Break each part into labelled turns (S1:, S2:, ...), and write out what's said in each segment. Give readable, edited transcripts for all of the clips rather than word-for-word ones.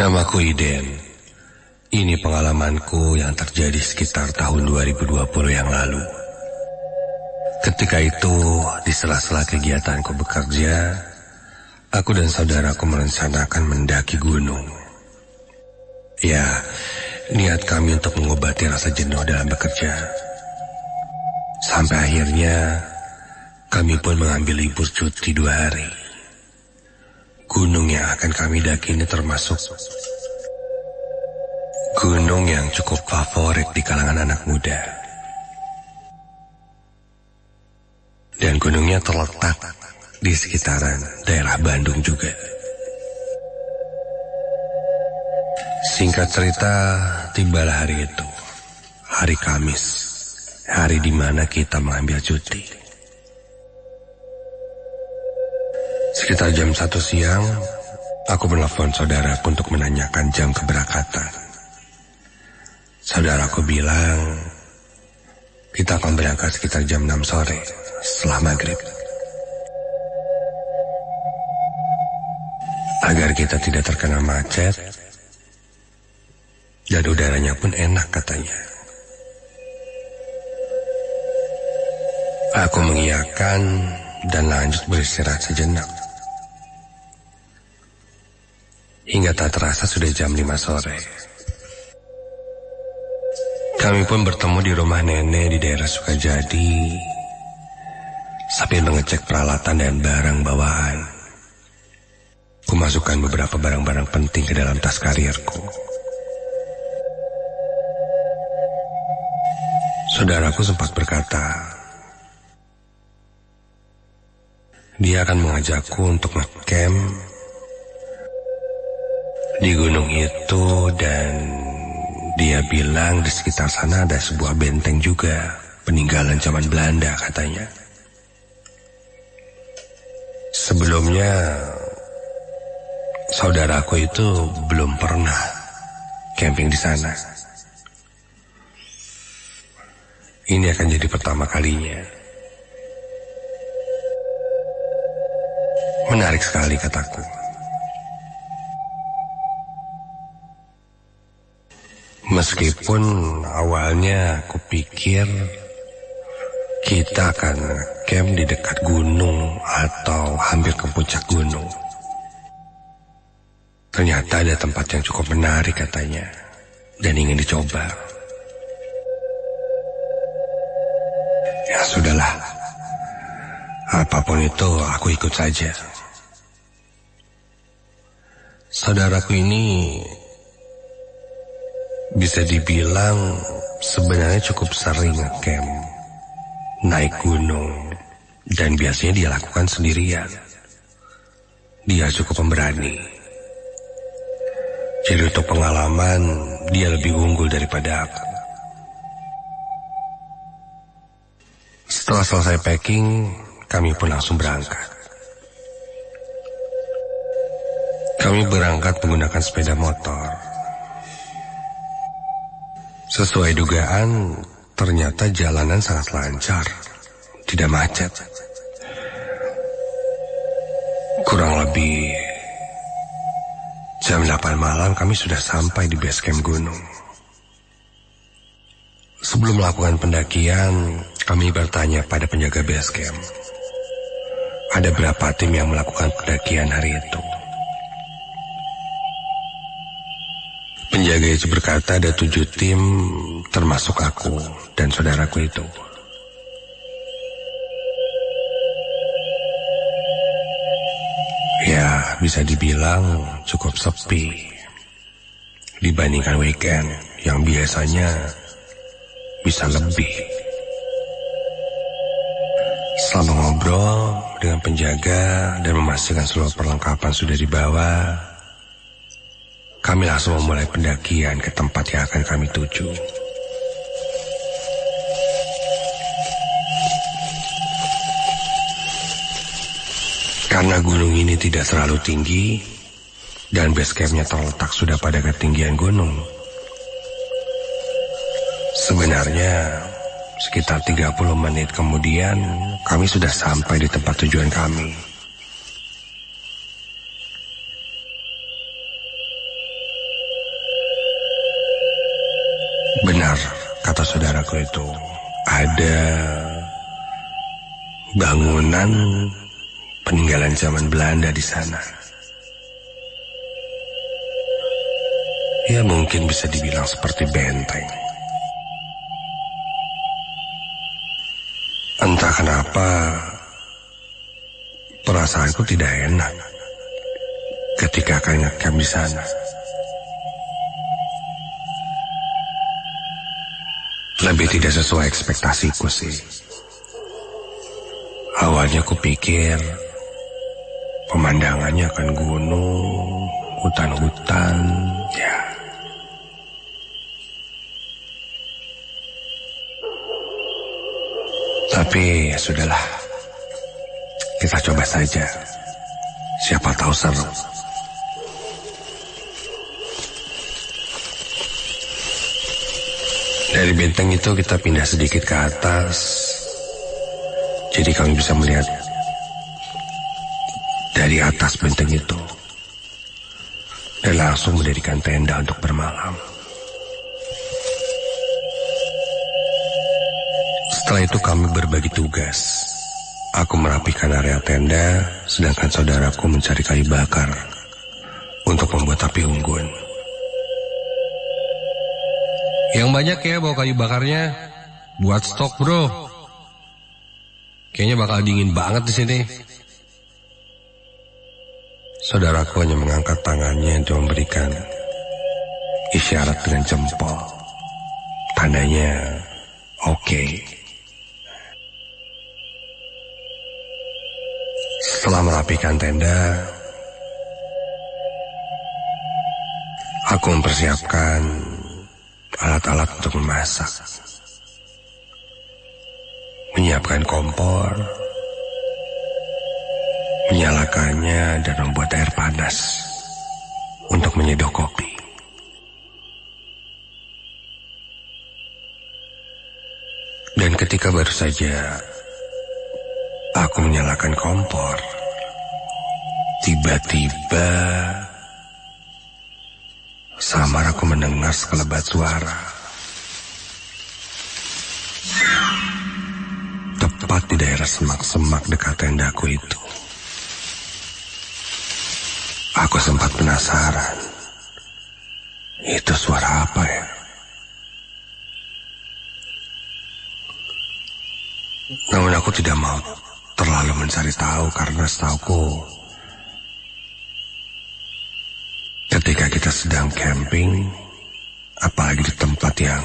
S1: Namaku Iden. Ini pengalamanku yang terjadi sekitar tahun 2020 yang lalu. Ketika itu, di sela-sela kegiatanku bekerja, aku dan saudaraku merencanakan mendaki gunung. Ya, niat kami untuk mengobati rasa jenuh dalam bekerja. Sampai akhirnya, kami pun mengambil libur cuti 2 hari. Gunung yang akan kami daki ini termasuk gunung yang cukup favorit di kalangan anak muda. Dan gunungnya terletak di sekitaran daerah Bandung juga. Singkat cerita, tibalah hari itu, hari Kamis, hari di mana kita mengambil cuti. Sekitar jam 1 siang, aku menelpon saudaraku untuk menanyakan jam keberangkatan. Saudaraku bilang, kita akan berangkat sekitar jam 6 sore, setelah maghrib. Agar kita tidak terkena macet, dan udaranya pun enak katanya. Aku mengiyakan dan lanjut beristirahat sejenak. Hingga tak terasa sudah jam 5 sore. Kami pun bertemu di rumah nenek di daerah Sukajadi, sambil mengecek peralatan dan barang bawaan. Kumasukkan beberapa barang-barang penting ke dalam tas karirku. Saudaraku sempat berkata, dia akan mengajakku untuk ngecamp di gunung itu, dan dia bilang di sekitar sana ada sebuah benteng juga, peninggalan zaman Belanda katanya. Sebelumnya, saudaraku itu belum pernah camping di sana. Ini akan jadi pertama kalinya. Menarik sekali kataku. Meskipun awalnya aku pikir kita akan camp di dekat gunung atau hampir ke puncak gunung. Ternyata ada tempat yang cukup menarik katanya, dan ingin dicoba. Ya sudahlah, apapun itu aku ikut saja. Saudaraku ini bisa dibilang sebenarnya cukup sering ngecamp, naik gunung, dan biasanya dia lakukan sendirian. Dia cukup pemberani. Jadi untuk pengalaman, dia lebih unggul daripada aku. Setelah selesai packing, kami pun langsung berangkat. Kami berangkat menggunakan sepeda motor. Sesuai dugaan, ternyata jalanan sangat lancar, tidak macet. Kurang lebih jam 8 malam kami sudah sampai di base camp gunung. Sebelum melakukan pendakian, kami bertanya pada penjaga base camp, ada berapa tim yang melakukan pendakian hari itu. Penjaga itu berkata ada 7 tim, termasuk aku dan saudaraku itu. Ya, bisa dibilang cukup sepi dibandingkan weekend yang biasanya bisa lebih. Setelah ngobrol dengan penjaga dan memastikan seluruh perlengkapan sudah dibawa, kami langsung memulai pendakian ke tempat yang akan kami tuju. Karena gunung ini tidak terlalu tinggi dan base campnya terletak sudah pada ketinggian gunung, sebenarnya sekitar 30 menit kemudian kami sudah sampai di tempat tujuan kami. tendaku itu ada bangunan peninggalan zaman Belanda di sana. Ya mungkin bisa dibilang seperti benteng. Entah kenapa perasaanku tidak enak ketika akan ngecamp di sana. Lebih tidak sesuai ekspektasiku sih. Awalnya aku pikir pemandangannya akan gunung, hutan-hutan, ya. Tapi ya sudahlah, kita coba saja. Siapa tahu seru. Dari benteng itu kita pindah sedikit ke atas, jadi kami bisa melihat dari atas benteng itu dan langsung mendirikan tenda untuk bermalam. Setelah itu kami berbagi tugas. Aku merapikan area tenda, sedangkan saudaraku mencari kayu bakar untuk membuat api unggun.
S2: Yang banyak ya bawa kayu bakarnya, buat stok bro. Kayaknya bakal dingin banget di sini.
S1: Saudaraku hanya mengangkat tangannya untuk memberikan isyarat dengan jempol. Tandanya oke. Setelah merapikan tenda, aku mempersiapkan alat-alat untuk memasak. Menyiapkan kompor, menyalakannya dan membuat air panas untuk menyeduh kopi. Dan ketika baru saja aku menyalakan kompor, tiba-tiba samar aku mendengar sekelebat suara. Tepat di daerah semak-semak dekat tendaku itu. Aku sempat penasaran. Itu suara apa ya? Namun aku tidak mau terlalu mencari tahu karena setauku ketika kita sedang camping, apalagi di tempat yang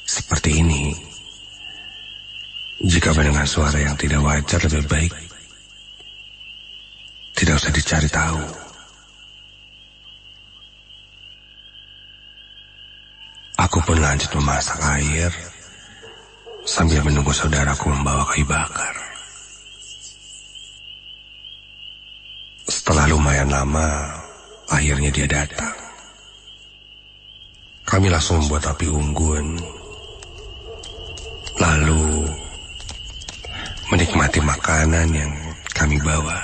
S1: seperti ini, jika mendengar suara yang tidak wajar lebih baik tidak usah dicari tahu. Aku pun lanjut memasak air sambil menunggu saudaraku membawa kayu bakar. Setelah lumayan lama, akhirnya dia datang. Kami langsung membuat api unggun, lalu menikmati makanan yang kami bawa.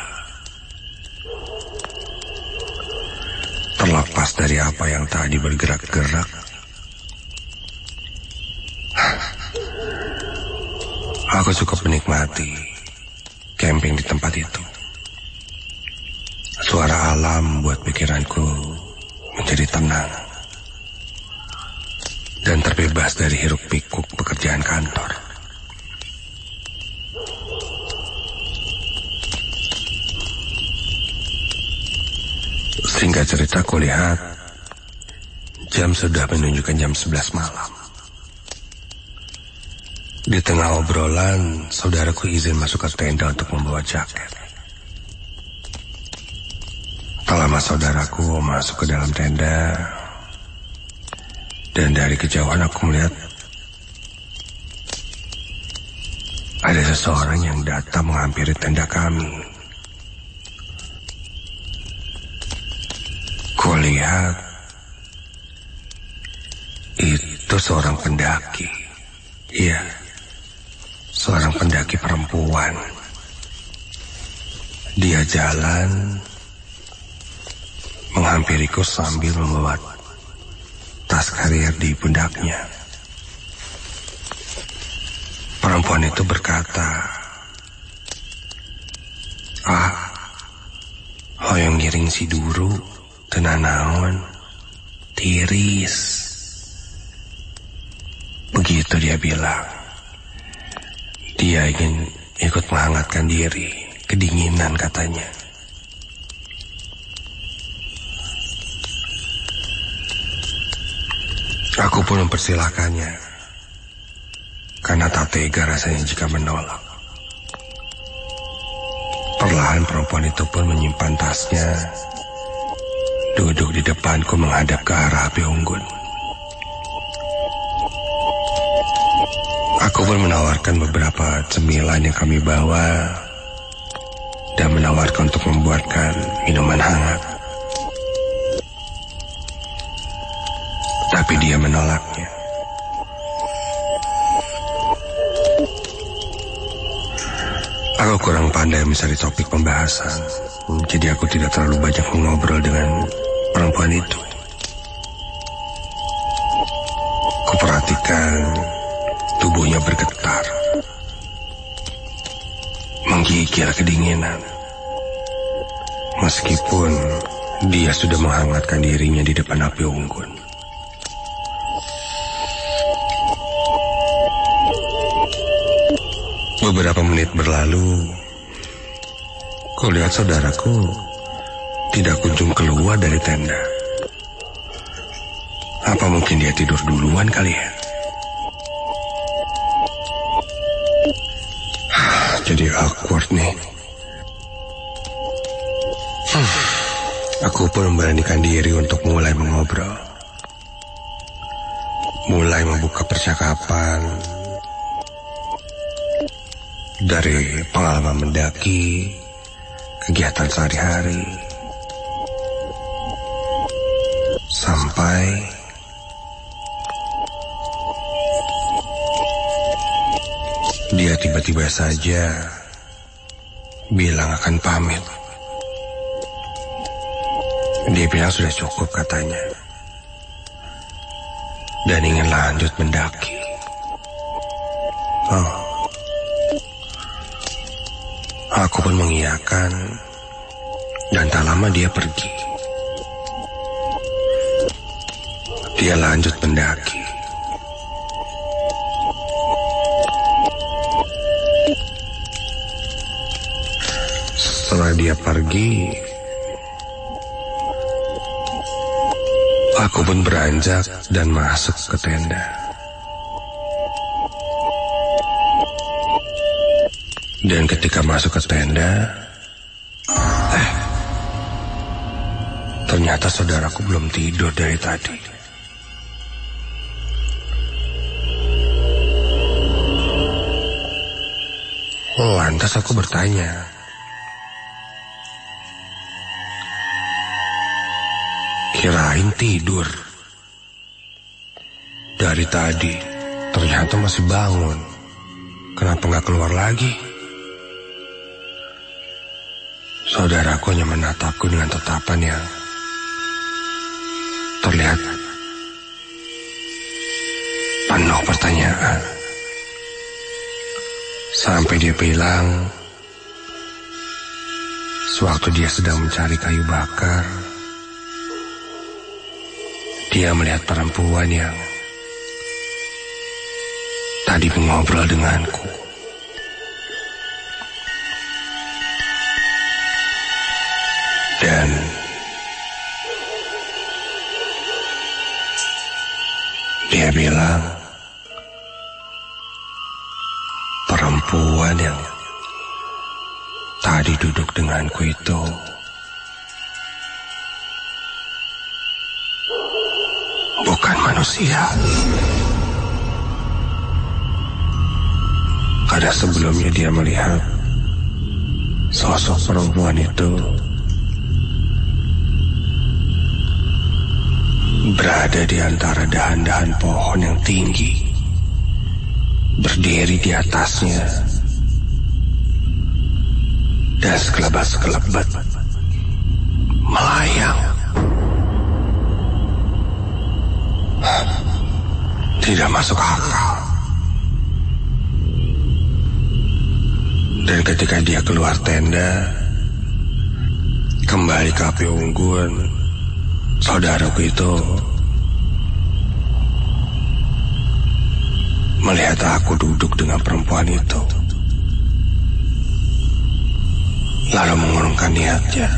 S1: Terlepas dari apa yang tadi bergerak-gerak, aku cukup menikmati camping di tempat itu. Suara alam membuat pikiranku menjadi tenang dan terbebas dari hiruk-pikuk pekerjaan kantor. Singkat cerita, aku lihat jam sudah menunjukkan jam 11 malam. Di tengah obrolan, saudaraku izin masuk ke tenda untuk membawa jaket. Tak lama saudaraku masuk ke dalam tenda, dan dari kejauhan aku melihat ada seseorang yang datang menghampiri tenda kami. Kulihat itu seorang pendaki. Iya, seorang pendaki perempuan. Dia jalan menghampiriku sambil membawa tas karier di pundaknya. perempuan itu berkata, hoyong ngiring si duru tenan naon tiris. Begitu dia bilang. Dia ingin ikut menghangatkan diri, kedinginan katanya. Aku pun mempersilahkannya, karena tak tega rasanya jika menolak. Perlahan perempuan itu pun menyimpan tasnya, duduk di depanku menghadap ke arah api unggun. Aku pun menawarkan beberapa cemilan yang kami bawa dan menawarkan untuk membuatkan minuman hangat. Tapi dia menolaknya. Aku kurang pandai mencari topik pembahasan, jadi aku tidak terlalu banyak mengobrol dengan perempuan itu. Kuperhatikan tubuhnya bergetar, menggigil kedinginan. Meskipun dia sudah menghangatkan dirinya di depan api unggun. Beberapa menit berlalu, kulihat saudaraku tidak kunjung keluar dari tenda. Apa mungkin dia tidur duluan kali ya? Jadi awkward nih. Aku pun memberanikan diri untuk mulai mengobrol. Mulai membuka percakapan. Dari pengalaman mendaki, kegiatan sehari-hari, sampai dia tiba-tiba saja bilang akan pamit. Dia bilang sudah cukup katanya, dan ingin lanjut mendaki. Aku pun mengiyakan, dan tak lama dia pergi. Dia lanjut mendaki. Setelah dia pergi, aku pun beranjak dan masuk ke tenda. Dan ketika masuk ke tenda, ternyata saudaraku belum tidur dari tadi. Lantas aku bertanya, kirain tidur. Dari tadi, ternyata masih bangun. Kenapa nggak keluar lagi? Saudaraku hanya menatapku dengan tatapan yang terlihat penuh pertanyaan. Sampai dia bilang, sewaktu dia sedang mencari kayu bakar, dia melihat perempuan yang tadi mengobrol denganku. Dan dia bilang, perempuan yang tadi duduk denganku itu bukan manusia. Karena sebelumnya dia melihat sosok perempuan itu berada di antara dahan-dahan pohon yang tinggi, berdiri di atasnya, dan sekelebat-sekelebat melayang. Tidak masuk akal. Dan ketika dia keluar tenda, kembali ke api unggun, saudaraku itu melihat aku duduk dengan perempuan itu, lalu mengurungkan niatnya.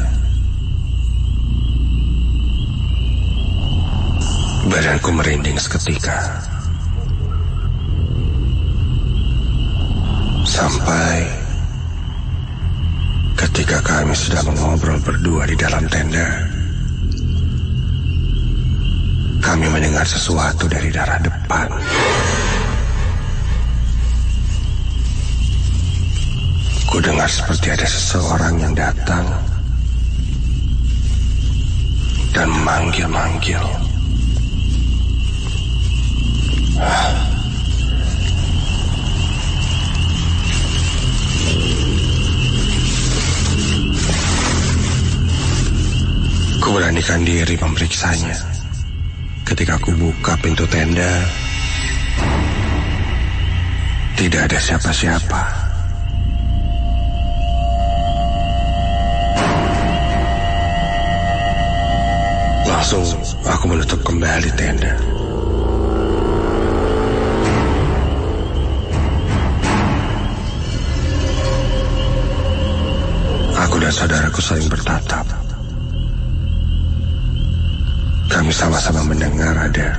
S1: Badanku merinding seketika. Sampai ketika kami sudah mengobrol berdua di dalam tenda, kami mendengar sesuatu dari arah depan. Ku dengar seperti ada seseorang yang datang dan memanggil-manggil. Ku beranikan diri memeriksanya. Ketika ku buka pintu tenda, tidak ada siapa-siapa. Langsung aku menutup kembali tenda. Aku dan saudaraku saling bertatap. Kami sama-sama mendengar ada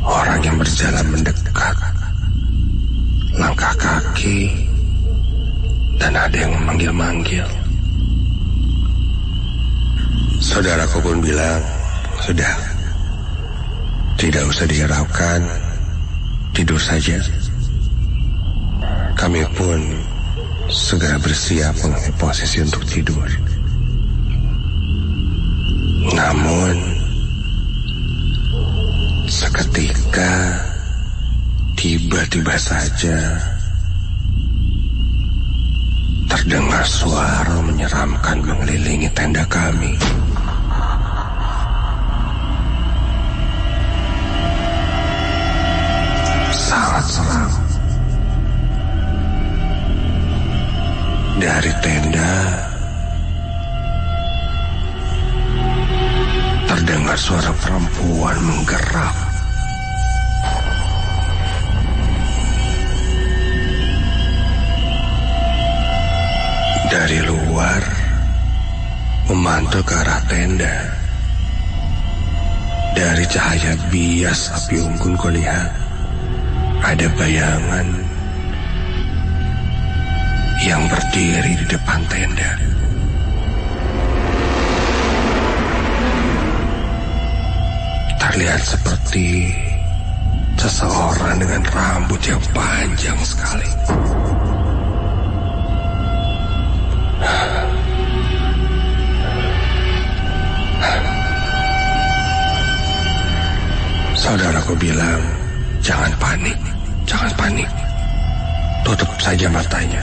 S1: orang yang berjalan mendekat, langkah kaki, dan ada yang memanggil-manggil. Saudaraku pun bilang, sudah, tidak usah dihiraukan, tidur saja. Kami pun segera bersiap mengambil posisi untuk tidur. Namun, seketika, tiba-tiba saja, terdengar suara menyeramkan mengelilingi tenda kami. Sangat seram. Dari tenda terdengar suara perempuan menggerak. Dari luar memantul ke arah tenda. Dari cahaya bias api unggun ku lihat ada bayangan yang berdiri di depan tenda. Terlihat seperti seseorang dengan rambut yang panjang sekali. Saudaraku bilang, jangan panik, jangan panik. Tutup saja matanya.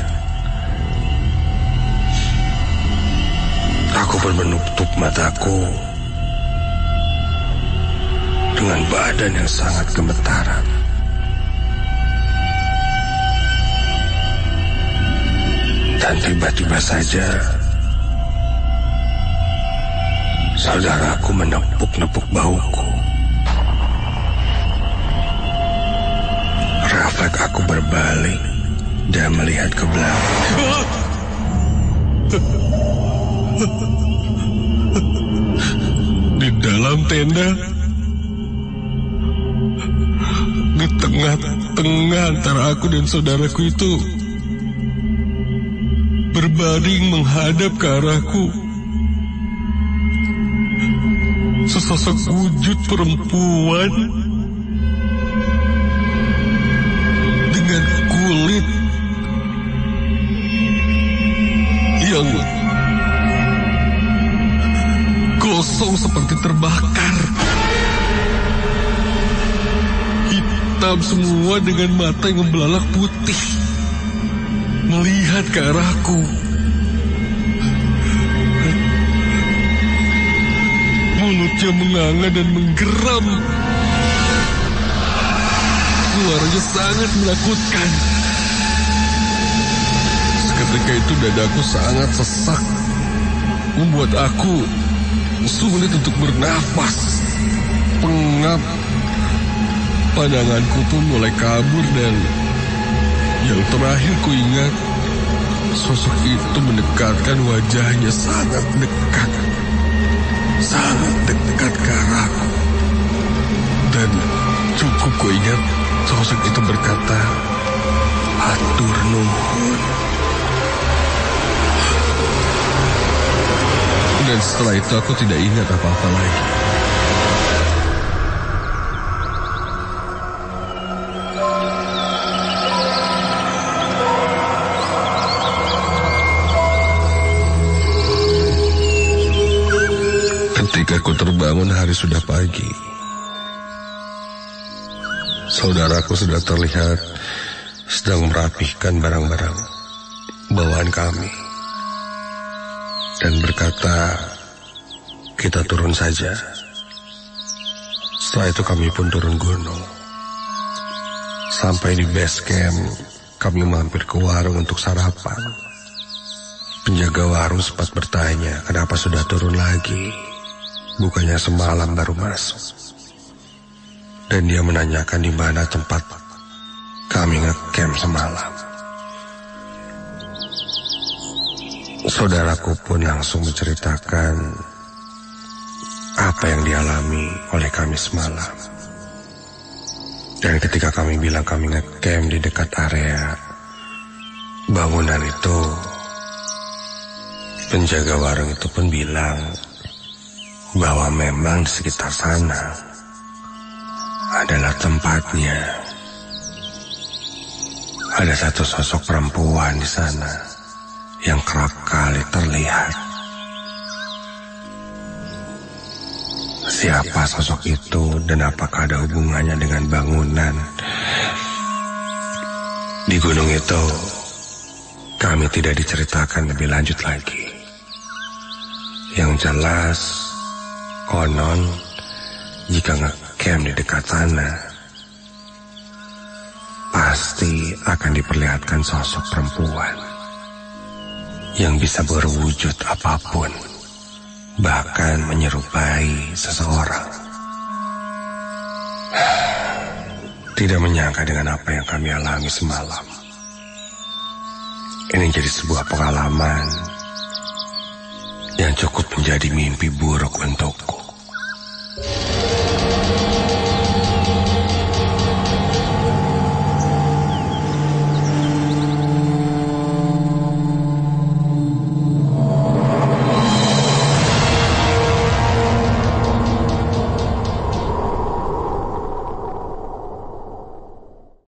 S1: Aku pun menutup mataku dengan badan yang sangat gemetaran. Dan tiba-tiba saja saudaraku menepuk-nepuk bahuku. Refleks aku berbalik dan melihat ke belakang. Di dalam tenda, di tengah-tengah antara aku dan saudaraku itu, berbaring menghadap ke arahku, sesosok wujud perempuan dengan kulit yang gosong seperti terbakar, hitam semua dengan mata yang membelalak putih, melihat ke arahku. Mulutnya menganga dan menggeram. Suaranya sangat menakutkan.
S2: Ketika itu dadaku sangat sesak, membuat aku sulit untuk bernafas. Pengap, pandanganku pun mulai kabur dan yang terakhir ku ingat, sosok itu mendekatkan wajahnya sangat dekat ke arahku. Dan cukup ku ingat, sosok itu berkata, "Hatur nuhun." Dan setelah itu aku tidak ingat apa-apa lagi. Ketika aku terbangun, hari sudah pagi. Saudaraku sudah terlihat sedang merapihkan barang-barang bawaan kami dan berkata, "Kita turun saja." Setelah itu kami pun turun gunung. Sampai di base camp, kami mampir ke warung untuk sarapan. Penjaga warung sempat bertanya, kenapa sudah turun lagi? Bukannya semalam baru masuk. Dan dia menanyakan di mana tempat kami nge-camp semalam. Saudaraku pun langsung menceritakan apa yang dialami oleh kami semalam. Dan ketika kami bilang kami nge-camp di dekat area bangunan itu, penjaga warung itu pun bilang bahwa memang di sekitar sana adalah tempatnya. Ada satu sosok perempuan di sana yang kerap kali terlihat. Siapa sosok itu dan apakah ada hubungannya dengan bangunan di gunung itu, kami tidak diceritakan lebih lanjut lagi. Yang jelas, konon jika nge-camp di dekat sana, pasti akan diperlihatkan sosok perempuan yang bisa berwujud apapun, bahkan menyerupai seseorang. Tidak menyangka dengan apa yang kami alami semalam. Ini jadi sebuah pengalaman yang cukup menjadi mimpi buruk untukku.